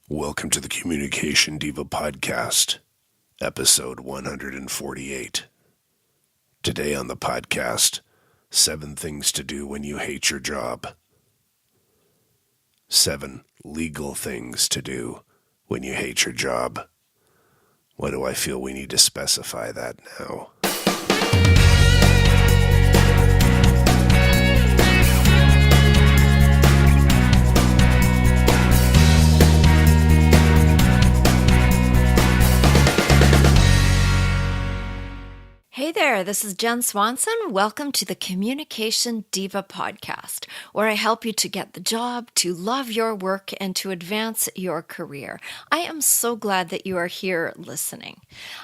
Welcome to the Communication Diva Podcast, episode 148. Today on the podcast, 7 things to do when you hate your job. 7 legal things to do when you hate your job. Why do I feel we need to specify that now? Hey there, this is Jen Swanson. Welcome to the Communication Diva Podcast, where I help you to get the job, to love your work, and to advance your career. I am so glad that you are here listening.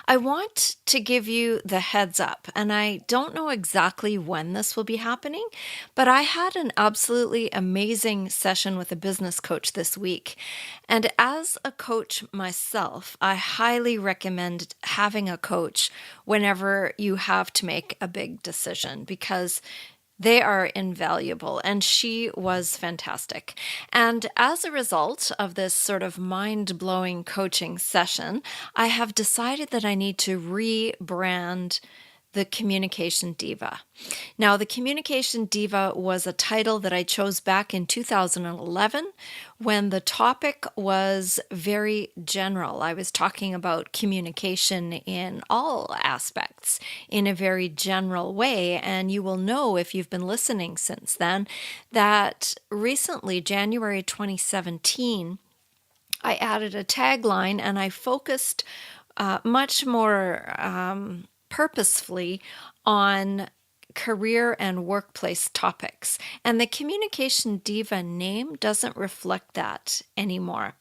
I want to give you the heads up, and I don't know exactly when this will be happening, but I had an absolutely amazing session with a business coach this week. And as a coach myself, I highly recommend having a coach whenever you have to make a big decision because they are invaluable, and she was fantastic. And as a result of this sort of mind-blowing coaching session, I have decided that I need to rebrand the Communication Diva. Now, the Communication Diva was a title that I chose back in 2011 when the topic was very general. I was talking about communication in all aspects in a very general way, and you will know if you've been listening since then that recently, January 2017, I added a tagline and I focused much more purposefully on career and workplace topics. And the Communication Diva name doesn't reflect that anymore.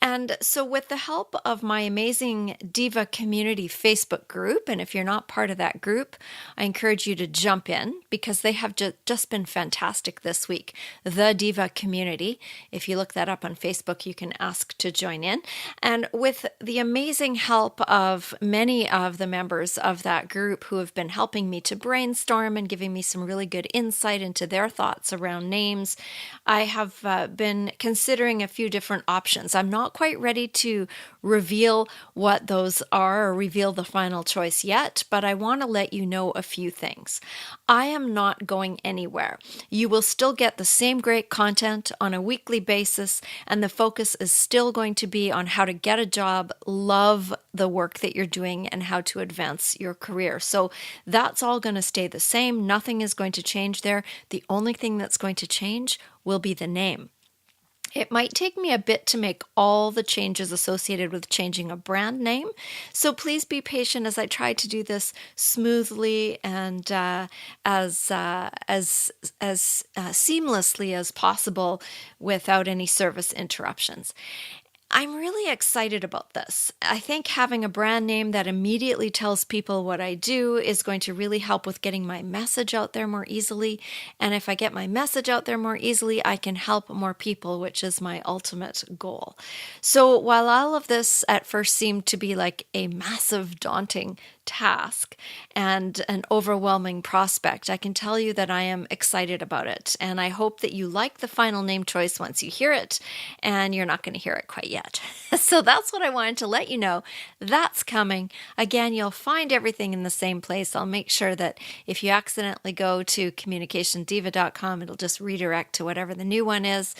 And so with the help of my amazing Diva Community Facebook group, and if you're not part of that group, I encourage you to jump in because they have just been fantastic this week. The Diva Community, if you look that up on Facebook, you can ask to join in. And with the amazing help of many of the members of that group who have been helping me to brainstorm and giving me some really good insight into their thoughts around names, I have been considering a few different options. I'm not quite ready to reveal what those are or reveal the final choice yet, but I want to let you know a few things. I am not going anywhere. You will still get the same great content on a weekly basis, and the focus is still going to be on how to get a job, love the work that you're doing, and how to advance your career. So that's all going to stay the same. Nothing is going to change there. The only thing that's going to change will be the name. It might take me a bit to make all the changes associated with changing a brand name, so please be patient as I try to do this smoothly and as seamlessly as possible without any service interruptions. I'm really excited about this. I think having a brand name that immediately tells people what I do is going to really help with getting my message out there more easily. And if I get my message out there more easily, I can help more people, which is my ultimate goal. So while all of this at first seemed to be like a massive, daunting task and an overwhelming prospect, I can tell you that I am excited about it. And I hope that you like the final name choice once you hear it, and you're not going to hear it quite yet. So that's what I wanted to let you know. That's coming. Again, you'll find everything in the same place. I'll make sure that if you accidentally go to communicationdiva.com, it'll just redirect to whatever the new one is.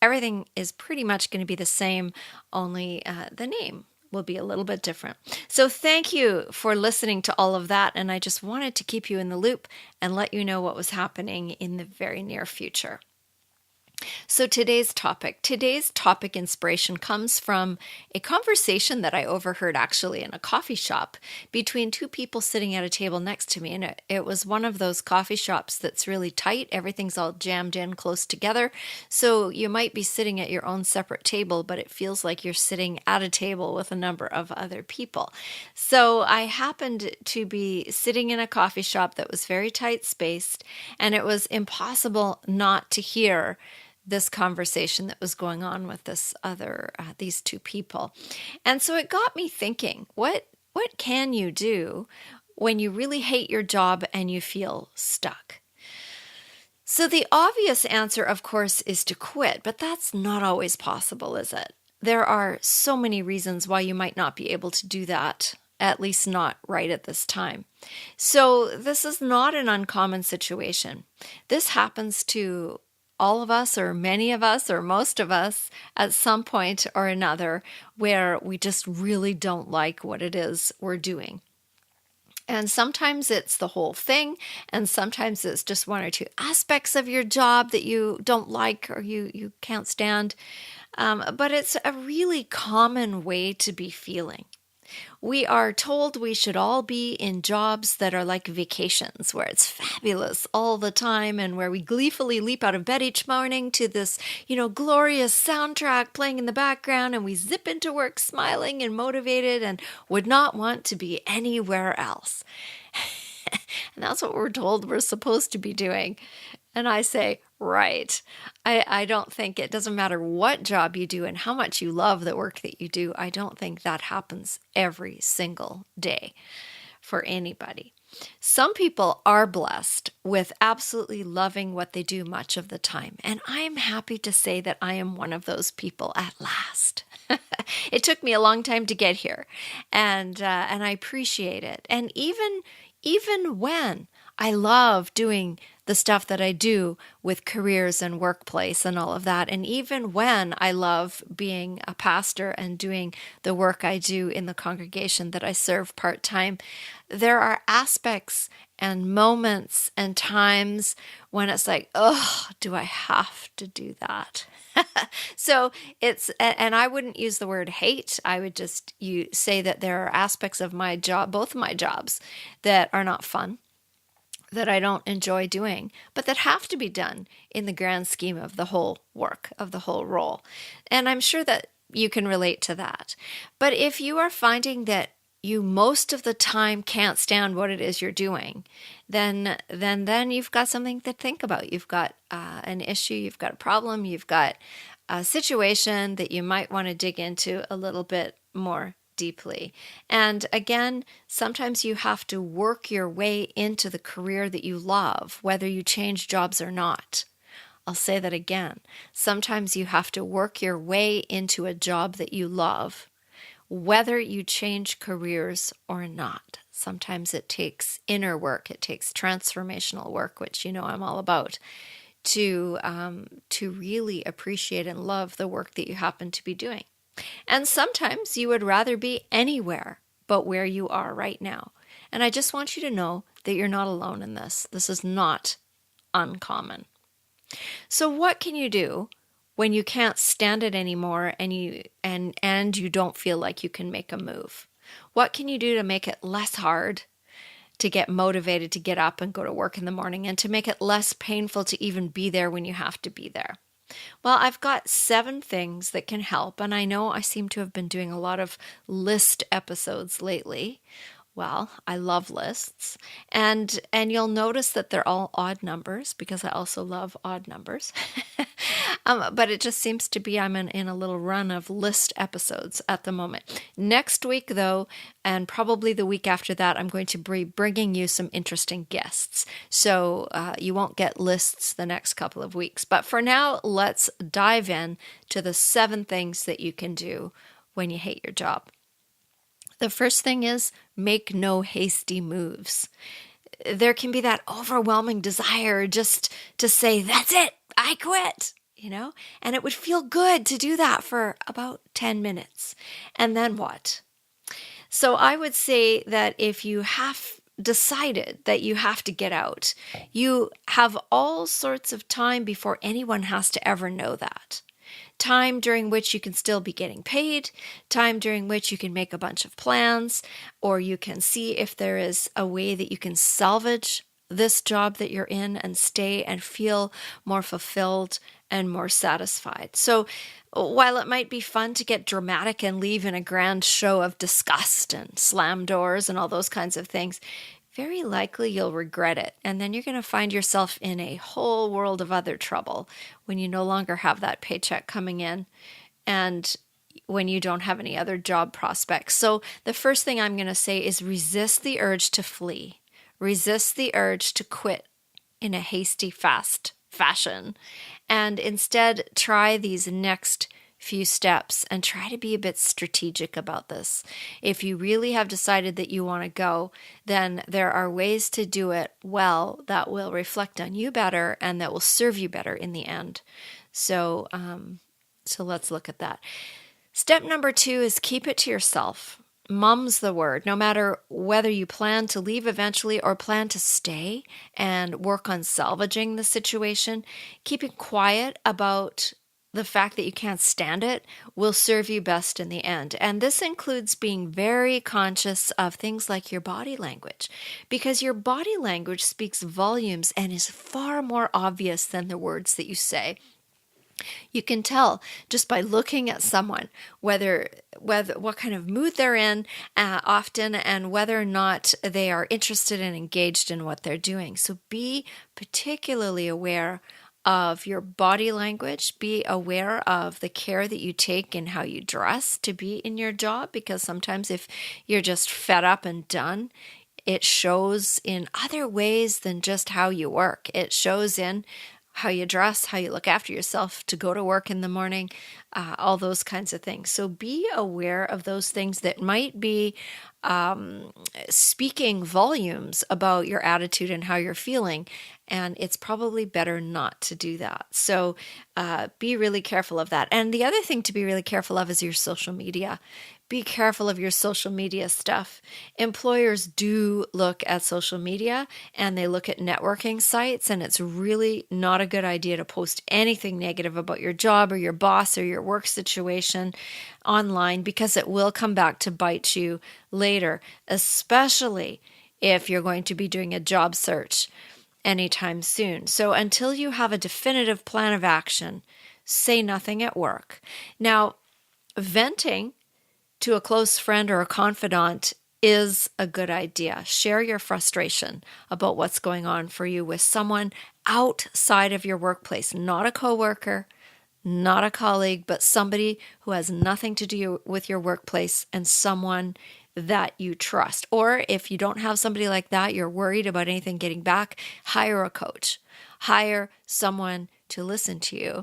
Everything is pretty much going to be the same, only the name will be a little bit different. So thank you for listening to all of that. And I just wanted to keep you in the loop and let you know what was happening in the very near future. So today's topic inspiration comes from a conversation that I overheard actually in a coffee shop between 2 people sitting at a table next to me. And it was one of those coffee shops that's really tight. Everything's all jammed in close together. So you might be sitting at your own separate table, but it feels like you're sitting at a table with a number of other people. So I happened to be sitting in a coffee shop that was very tight spaced, and it was impossible not to hear this conversation that was going on with these 2 people. And so it got me thinking, what can you do when you really hate your job and you feel stuck? So the obvious answer, of course, is to quit, but that's not always possible, is it? there are so many reasons why you might not be able to do that, at least not right at this time. So this is not an uncommon situation. This happens to all of us, or many of us, or most of us at some point or another, where we just really don't like what it is we're doing. And sometimes it's the whole thing, and sometimes it's just one or two aspects of your job that you don't like or you can't stand. But it's a really common way to be feeling. We are told we should all be in jobs that are like vacations, where it's fabulous all the time and where we gleefully leap out of bed each morning to this, glorious soundtrack playing in the background, and we zip into work smiling and motivated and would not want to be anywhere else. And that's what we're told we're supposed to be doing. And I say, right. I don't think it doesn't matter what job you do and how much you love the work that you do. I don't think that happens every single day for anybody. Some people are blessed with absolutely loving what they do much of the time. And I'm happy to say that I am one of those people at last. It took me a long time to get here, and I appreciate it. And even when I love doing the stuff that I do with careers and workplace and all of that, and even when I love being a pastor and doing the work I do in the congregation that I serve part-time, there are aspects and moments and times when it's like, oh, do I have to do that? So and I wouldn't use the word hate. I would just say that there are aspects of my job, both of my jobs, that are not fun, that I don't enjoy doing, but that have to be done in the grand scheme of the whole work, of the whole role. And I'm sure that you can relate to that. But if you are finding that you most of the time can't stand what it is you're doing, then you've got something to think about. You've got an issue, you've got a problem, you've got a situation that you might want to dig into a little bit more deeply. And again, sometimes you have to work your way into the career that you love, whether you change jobs or not. I'll say that again. Sometimes you have to work your way into a job that you love, whether you change careers or not. Sometimes it takes inner work, it takes transformational work, which I'm all about, to really appreciate and love the work that you happen to be doing. And sometimes you would rather be anywhere but where you are right now. And I just want you to know that you're not alone in this. This is not uncommon. So what can you do when you can't stand it anymore and you don't feel like you can make a move? What can you do to make it less hard to get motivated to get up and go to work in the morning, and to make it less painful to even be there when you have to be there? Well, I've got 7 things that can help, and I know I seem to have been doing a lot of list episodes lately. Well, I love lists, and you'll notice that they're all odd numbers because I also love odd numbers. But it just seems to be I'm in a little run of list episodes at the moment. Next week, though, and probably the week after that, I'm going to be bringing you some interesting guests. So you won't get lists the next couple of weeks. But for now, let's dive in to the 7 things that you can do when you hate your job. The first thing is make no hasty moves. There can be that overwhelming desire just to say, that's it, I quit, and it would feel good to do that for about 10 minutes. And then what? So I would say that if you have decided that you have to get out, you have all sorts of time before anyone has to ever know that. Time during which you can still be getting paid, time during which you can make a bunch of plans, or you can see if there is a way that you can salvage this job that you're in and stay and feel more fulfilled and more satisfied. So while it might be fun to get dramatic and leave in a grand show of disgust and slam doors and all those kinds of things, very likely you'll regret it. And then you're going to find yourself in a whole world of other trouble when you no longer have that paycheck coming in and when you don't have any other job prospects. So the first thing I'm going to say is resist the urge to flee. Resist the urge to quit in a hasty, fast fashion. And instead try these next few steps and try to be a bit strategic about this. If you really have decided that you want to go, then there are ways to do it well that will reflect on you better and that will serve you better in the end. So let's look at that. Step number 2 is keep it to yourself. Mum's the word. No matter whether you plan to leave eventually or plan to stay and work on salvaging the situation, keeping quiet about the fact that you can't stand it will serve you best in the end. And this includes being very conscious of things like your body language, because your body language speaks volumes and is far more obvious than the words that you say. You can tell just by looking at someone whether what kind of mood they're in often, and whether or not they are interested and engaged in what they're doing. So be particularly aware of your body language. Be aware of the care that you take in how you dress to be in your job, because sometimes if you're just fed up and done, it shows in other ways than just how you work. It shows in how you dress, how you look after yourself to go to work in the morning, all those kinds of things. So be aware of those things that might be speaking volumes about your attitude and how you're feeling, and it's probably better not to do that. So be really careful of that. And the other thing to be really careful of is your social media. Be careful of your social media stuff. Employers do look at social media and they look at networking sites, and it's really not a good idea to post anything negative about your job or your boss or your work situation online, because it will come back to bite you later, especially if you're going to be doing a job search anytime soon. So until you have a definitive plan of action, say nothing at work. Now, venting to a close friend or a confidant is a good idea. Share your frustration about what's going on for you with someone outside of your workplace, not a coworker, not a colleague, but somebody who has nothing to do with your workplace and someone that you trust. Or if you don't have somebody like that, you're worried about anything getting back, hire a coach. Hire someone to listen to you.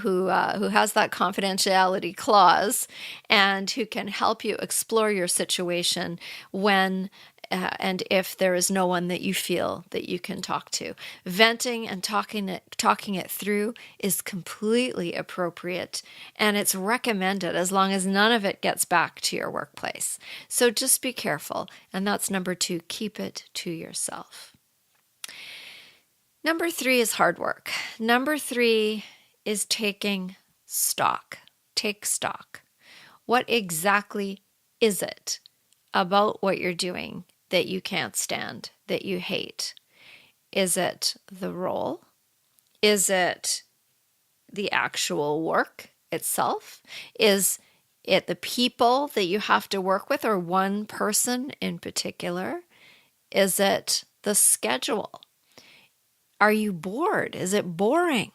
Who has that confidentiality clause and who can help you explore your situation when and if there is no one that you feel that you can talk to. Venting and talking it through is completely appropriate, and it's recommended as long as none of it gets back to your workplace. So just be careful, and that's number 2, keep it to yourself. Number 3 is hard work. Number 3 is taking stock. Take stock. What exactly is it about what you're doing that you can't stand, that you hate? Is it the role? Is it the actual work itself? Is it the people that you have to work with, or one person in particular? Is it the schedule? Are you bored? Is it boring?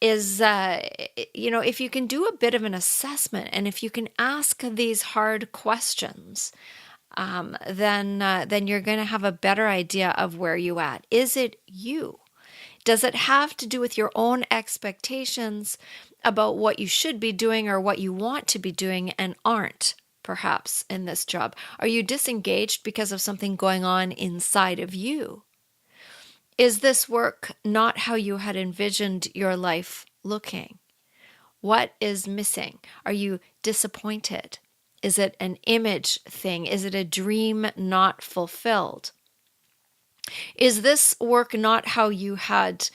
If you can do a bit of an assessment, and if you can ask these hard questions, then you're going to have a better idea of where you're at. Is it you? Does it have to do with your own expectations about what you should be doing or what you want to be doing and aren't, perhaps, in this job? Are you disengaged because of something going on inside of you? Is this work not how you had envisioned your life looking? What is missing? Are you disappointed? Is it an image thing? Is it a dream not fulfilled? Is this work not how you had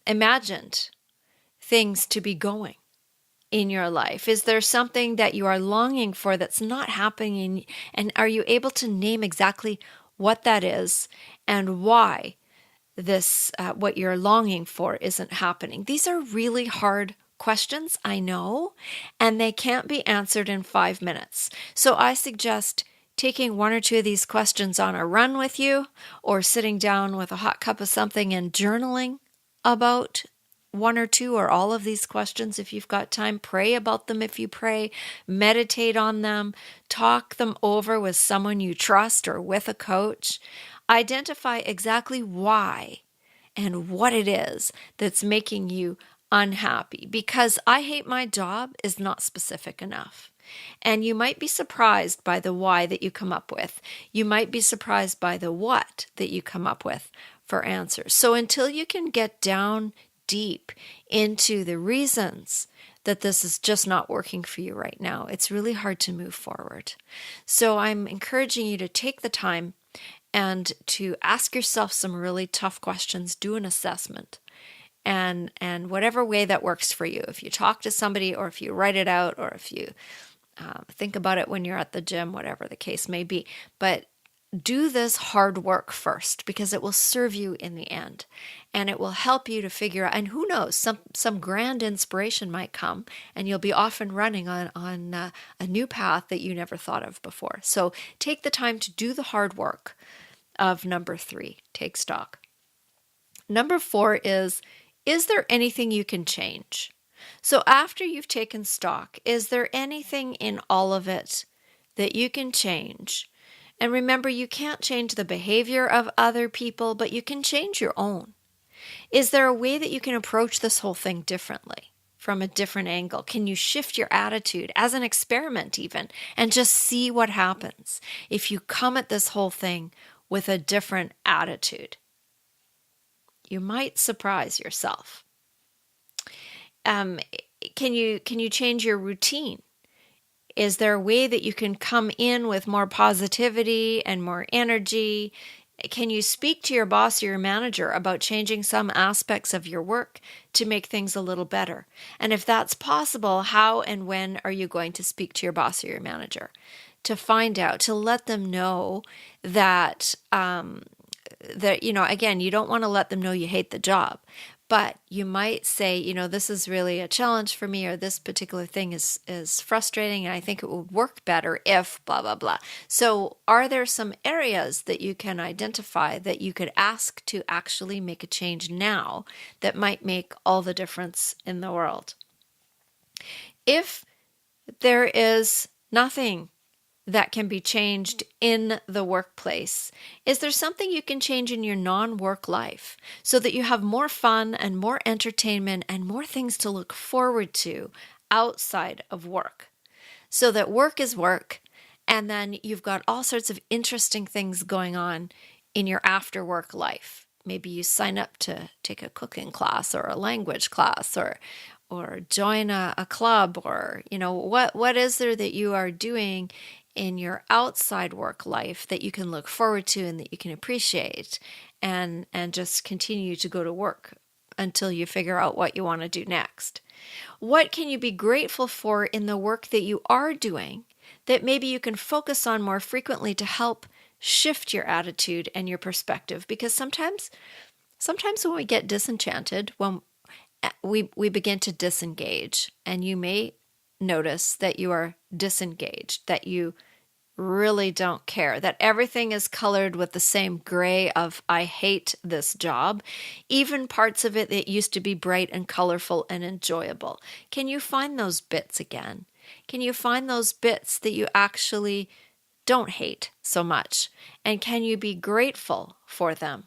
imagined things to be going in your life? Is there something that you are longing for that's not happening? And are you able to name exactly what that is and why this what you're longing for isn't happening? These are really hard questions, I know, and they can't be answered in 5 minutes. So I suggest taking 1 or 2 of these questions on a run with you, or sitting down with a hot cup of something and journaling about 1 or 2 or all of these questions if you've got time. Pray about them if you pray. Meditate on them. Talk them over with someone you trust or with a coach. Identify exactly why and what it is that's making you unhappy because I hate my job is not specific enough. And you might be surprised by the why that you come up with. You might be surprised by the what that you come up with for answers. So until you can get down deep into the reasons that this is just not working for you right now, it's really hard to move forward. So I'm encouraging you to take the time and to ask yourself some really tough questions, do an assessment. And whatever way that works for you, if you talk to somebody or if you write it out or if you think about it when you're at the gym, whatever the case may be. But do this hard work first because it will serve you in the end. And it will help you to figure out, and who knows, some grand inspiration might come and you'll be off and running on a new path that you never thought of before. So take the time to do the hard work of number 3, take stock. Number 4 is there anything you can change? So after you've taken stock, is there anything in all of it that you can change? And remember, you can't change the behavior of other people, but you can change your own. Is there a way that you can approach this whole thing differently, from a different angle? Can you shift your attitude as an experiment even, and just see what happens if you come at this whole thing with a different attitude? You might surprise yourself. Can you change your routine? Is there a way that you can come in with more positivity and more energy? Can you speak to your boss or your manager about changing some aspects of your work to make things a little better? And if that's possible, how and when are you going to speak to your boss or your manager to find out, to let them know that, again, you don't want to let them know you hate the job. But you might say, this is really a challenge for me, or this particular thing is frustrating, and I think it would work better if blah, blah, blah. So are there some areas that you can identify that you could ask to actually make a change now that might make all the difference in the world? If there is nothing that can be changed in the workplace, is there something you can change in your non-work life so that you have more fun and more entertainment and more things to look forward to outside of work? So that work is work, and then you've got all sorts of interesting things going on in your after-work life. Maybe you sign up to take a cooking class or a language class or join a club, or what is there that you are doing in your outside work life that you can look forward to and that you can appreciate, and just continue to go to work until you figure out what you want to do next. What can you be grateful for in the work that you are doing that maybe you can focus on more frequently to help shift your attitude and your perspective? Because sometimes when we get disenchanted, when we begin to disengage, and you may notice that you are disengaged, that you really don't care, that everything is colored with the same gray of I hate this job, even parts of it that used to be bright and colorful and enjoyable. Can you find those bits again? Can you find those bits that you actually don't hate so much? And can you be grateful for them?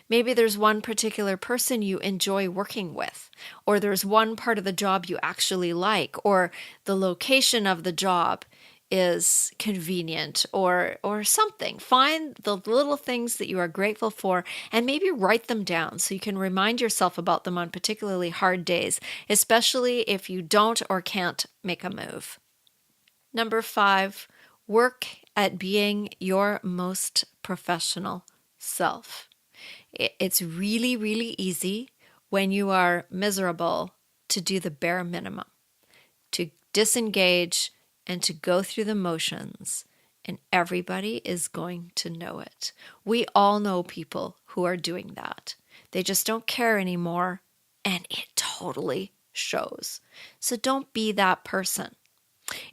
Maybe there's one particular person you enjoy working with, or there's one part of the job you actually like, or the location of the job is convenient, or something. Find the little things that you are grateful for and maybe write them down so you can remind yourself about them on particularly hard days, especially if you don't or can't make a move. Number 5, work at being your most professional self. It's really, really easy when you are miserable to do the bare minimum, to disengage and to go through the motions, and everybody is going to know it. We all know people who are doing that. They just don't care anymore, and it totally shows. So don't be that person.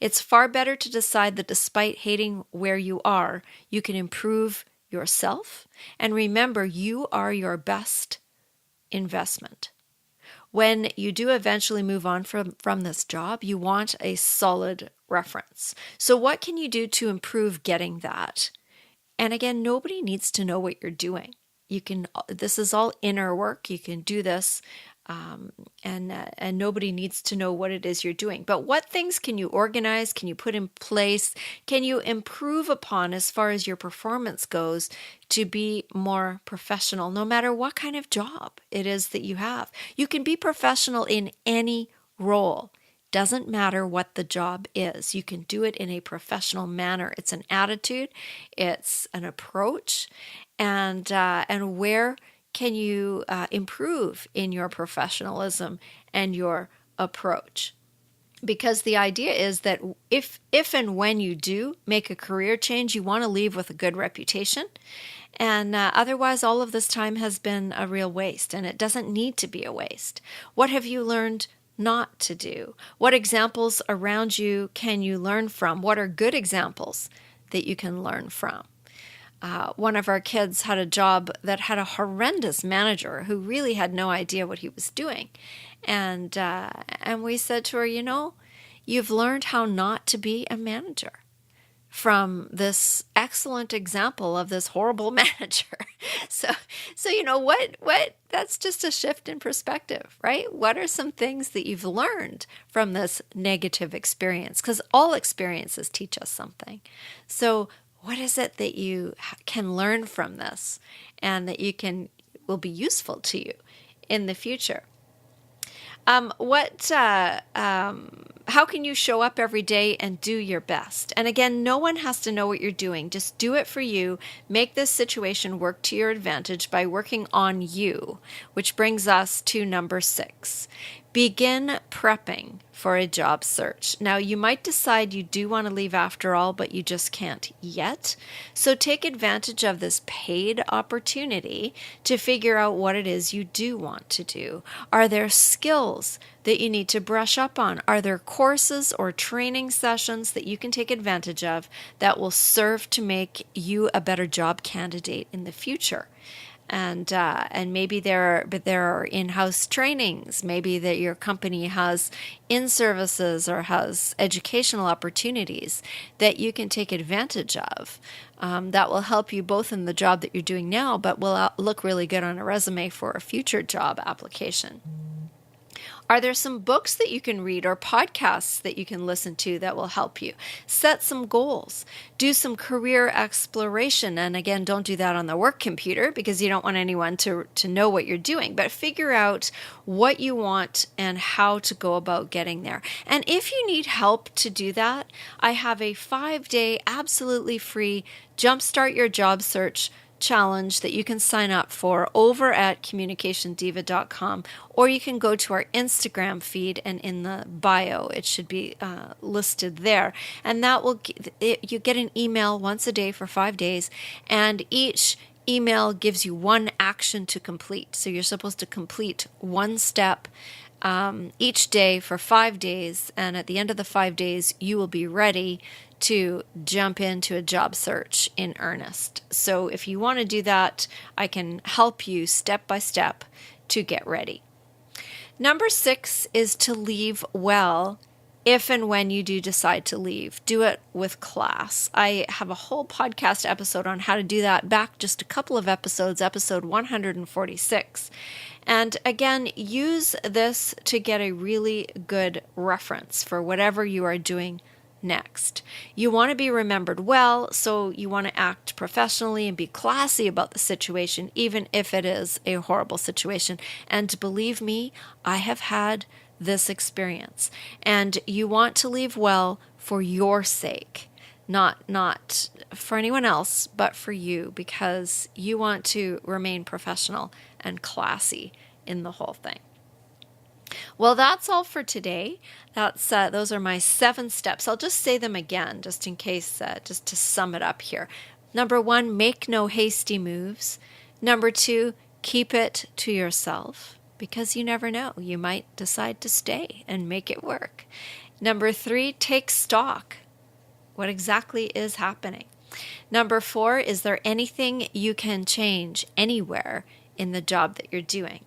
It's far better to decide that despite hating where you are, you can improve yourself. And remember, you are your best investment. When you do eventually move on from this job, you want a solid reference. So what can you do to improve getting that? And again, nobody needs to know what you're doing. This is all inner work. You can do this and nobody needs to know what it is you're doing. But what things can you organize? Can you put in place? Can you improve upon as far as your performance goes to be more professional, no matter what kind of job it is that you have? You can be professional in any role. Doesn't matter what the job is. You can do it in a professional manner. It's an attitude, it's an approach, and where can you improve in your professionalism and your approach? Because the idea is that if and when you do make a career change, you want to leave with a good reputation. And otherwise, all of this time has been a real waste, and it doesn't need to be a waste. What have you learned not to do? What examples around you can you learn from? What are good examples that you can learn from? One of our kids had a job that had a horrendous manager who really had no idea what he was doing. And we said to her, you've learned how not to be a manager from this excellent example of this horrible manager. So what? That's just a shift in perspective, right? What are some things that you've learned from this negative experience? Because all experiences teach us something. So what is it that you can learn from this and that will be useful to you in the future? How can you show up every day and do your best? And again, no one has to know what you're doing. Just do it for you. Make this situation work to your advantage by working on you, which brings us to number 6. Begin prepping for a job search. Now, you might decide you do want to leave after all, but you just can't yet. So take advantage of this paid opportunity to figure out what it is you do want to do. Are there skills that you need to brush up on? Are there courses or training sessions that you can take advantage of that will serve to make you a better job candidate in the future? And maybe there are in-house trainings. Maybe that your company has in-services or has educational opportunities that you can take advantage of. That will help you both in the job that you're doing now, but will look really good on a resume for a future job application. Are there some books that you can read or podcasts that you can listen to that will help you? Set some goals. Do some career exploration. And again, don't do that on the work computer because you don't want anyone to know what you're doing. But figure out what you want and how to go about getting there. And if you need help to do that, I have a 5-day absolutely free Jumpstart Your Job Search challenge that you can sign up for over at communicationdiva.com, or you can go to our Instagram feed, and in the bio it should be listed there, and that will you get an email once a day for 5 days, and each email gives you one action to complete. So you're supposed to complete one step each day for 5 days, and at the end of the 5 days you will be ready to jump into a job search in earnest. So if you want to do that, I can help you step by step to get ready. Number 6 is to leave well. If and when you do decide to leave, do it with class. I have a whole podcast episode on how to do that back just a couple of episodes, episode 146. And again, use this to get a really good reference for whatever you are doing next. You want to be remembered well, so you want to act professionally and be classy about the situation, even if it is a horrible situation. And believe me, I have had this experience. And you want to leave well for your sake, not for anyone else, but for you, because you want to remain professional and classy in the whole thing. Well, that's all for today. Those are my 7 steps. I'll just say them again, just in case, just to sum it up here. Number 1, make no hasty moves. Number 2, keep it to yourself, because you never know. You might decide to stay and make it work. Number 3, take stock. What exactly is happening? Number 4, is there anything you can change anywhere in the job that you're doing?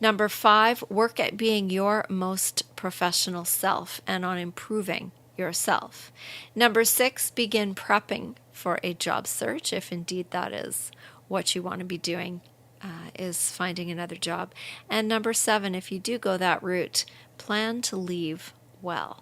Number 5, work at being your most professional self and on improving yourself. Number 6, begin prepping for a job search, if indeed that is what you want to be doing is finding another job. And number 7, if you do go that route, plan to leave well.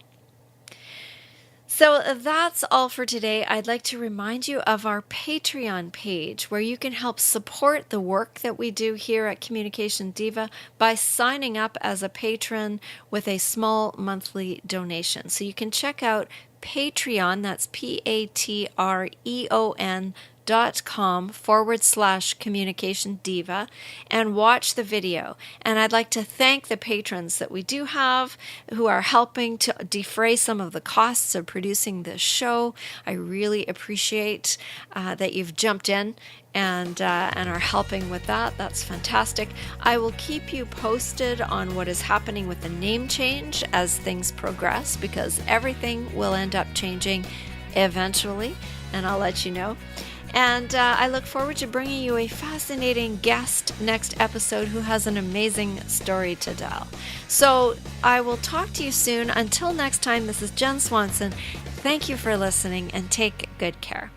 So that's all for today. I'd like to remind you of our Patreon page where you can help support the work that we do here at Communication Diva by signing up as a patron with a small monthly donation. So you can check out Patreon, that's patreon.com/communication diva, and watch the video. And I'd like to thank the patrons that we do have who are helping to defray some of the costs of producing this show. I really appreciate that you've jumped in and are helping with that. That's fantastic. I will keep you posted on what is happening with the name change as things progress, because everything will end up changing eventually, and I'll let you know. And I look forward to bringing you a fascinating guest next episode who has an amazing story to tell. So I will talk to you soon. Until next time, this is Jen Swanson. Thank you for listening, and take good care.